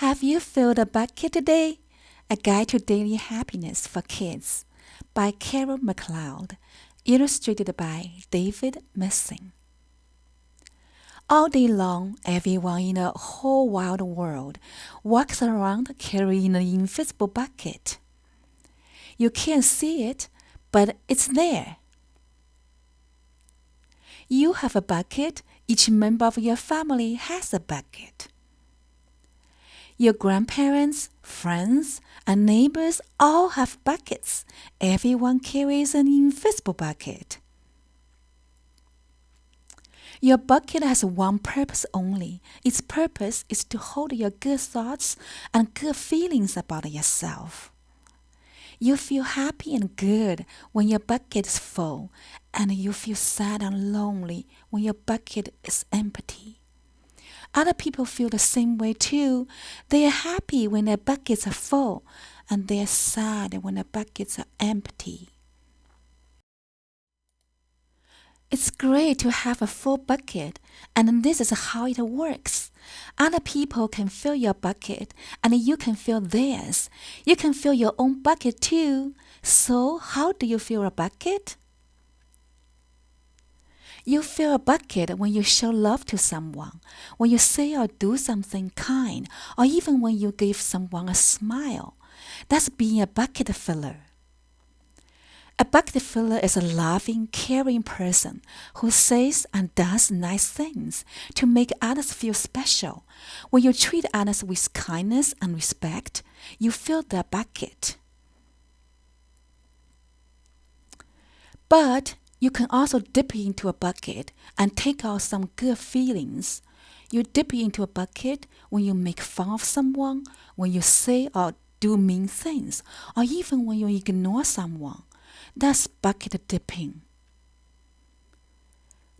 Have you filled a bucket today? A Guide to Daily Happiness for Kids by Carol McCloud, illustrated by David Messing. All day long, everyone in the whole wide world walks around carrying an invisible bucket. You can't see it, but it's there. You have a bucket. Each member of your family has a bucket. Your grandparents, friends, and neighbors all have buckets. Everyone carries an invisible bucket. Your bucket has one purpose only. Its purpose is to hold your good thoughts and good feelings about yourself. You feel happy and good when your bucket is full, and you feel sad and lonely when your bucket is empty. Other people feel the same way too. They are happy when their buckets are full, and they are sad when their buckets are empty. It's great to have a full bucket, and this is how it works. Other people can fill your bucket, and you can fill theirs. You can fill your own bucket too. So, how do you fill a bucket? You fill a bucket when you show love to someone, when you say or do something kind, or even when you give someone a smile. That's being a bucket filler. A bucket filler is a loving, caring person who says and does nice things to make others feel special. When you treat others with kindness and respect, you fill their bucket. But you can also dip into a bucket and take out some good feelings. You dip into a bucket when you make fun of someone, when you say or do mean things, or even when you ignore someone. That's bucket dipping.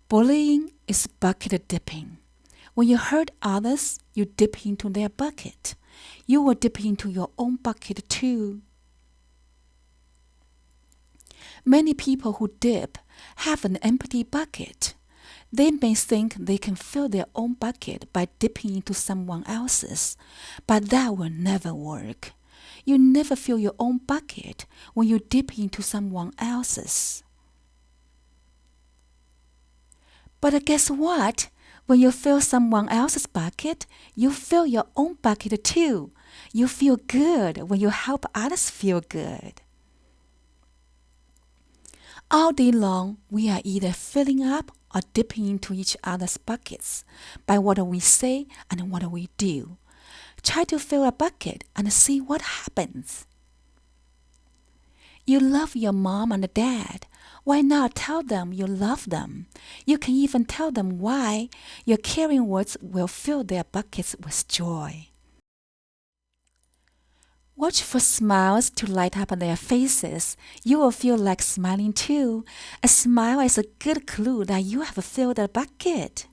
Bullying is bucket dipping. When you hurt others, you dip into their bucket. You will dip into your own bucket too. Many people who dip have an empty bucket. They may think they can fill their own bucket by dipping into someone else's, but that will never work. You never fill your own bucket when you dip into someone else's. But guess what? When you fill someone else's bucket, you fill your own bucket too. You feel good when you help others feel good. All day long, we are either filling up or dipping into each other's buckets by what we say and what we do. Try to fill a bucket and see what happens. You love your mom and dad. Why not tell them you love them? You can even tell them why. Your caring words will fill their buckets with joy. Watch for smiles to light up their faces. You will feel like smiling too. A smile is a good clue that you have filled a bucket.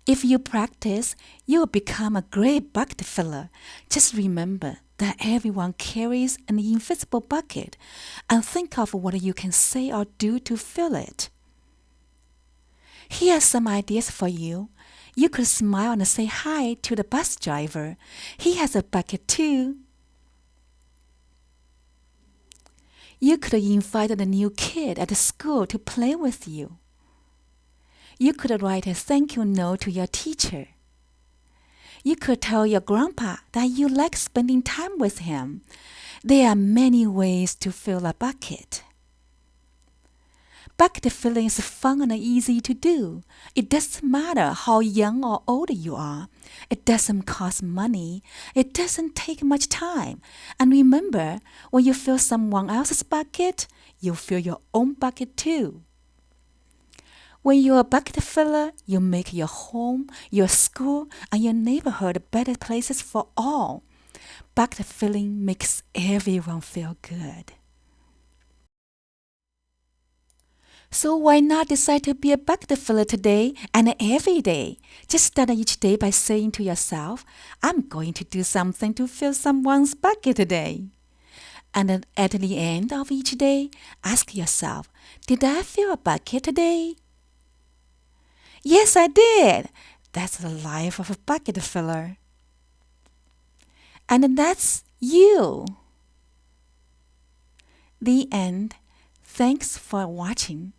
If you practice, you will become a great bucket filler. Just remember that everyone carries an invisible bucket, and think of what you can say or do to fill it. Here are some ideas for you. You could smile and say hi to the bus driver. He has a bucket too. You could invite the new kid at the school to play with you. You could write a thank you note to your teacher. You could tell your grandpa that you like spending time with him. There are many ways to fill a bucket. Bucket filling is fun and easy to do. It doesn't matter how young or old you are. It doesn't cost money. It doesn't take much time. And remember, when you fill someone else's bucket, you fill your own bucket too. When you're a bucket filler, you make your home, your school, and your neighborhood better places for all. Bucket filling makes everyone feel good. So why not decide to be a bucket filler today and every day? Just start each day by saying to yourself, I'm going to do something to fill someone's bucket today. And then at the end of each day, ask yourself, did I fill a bucket today? Yes, I did. That's the life of a bucket filler. And that's you. The end. Thanks for watching.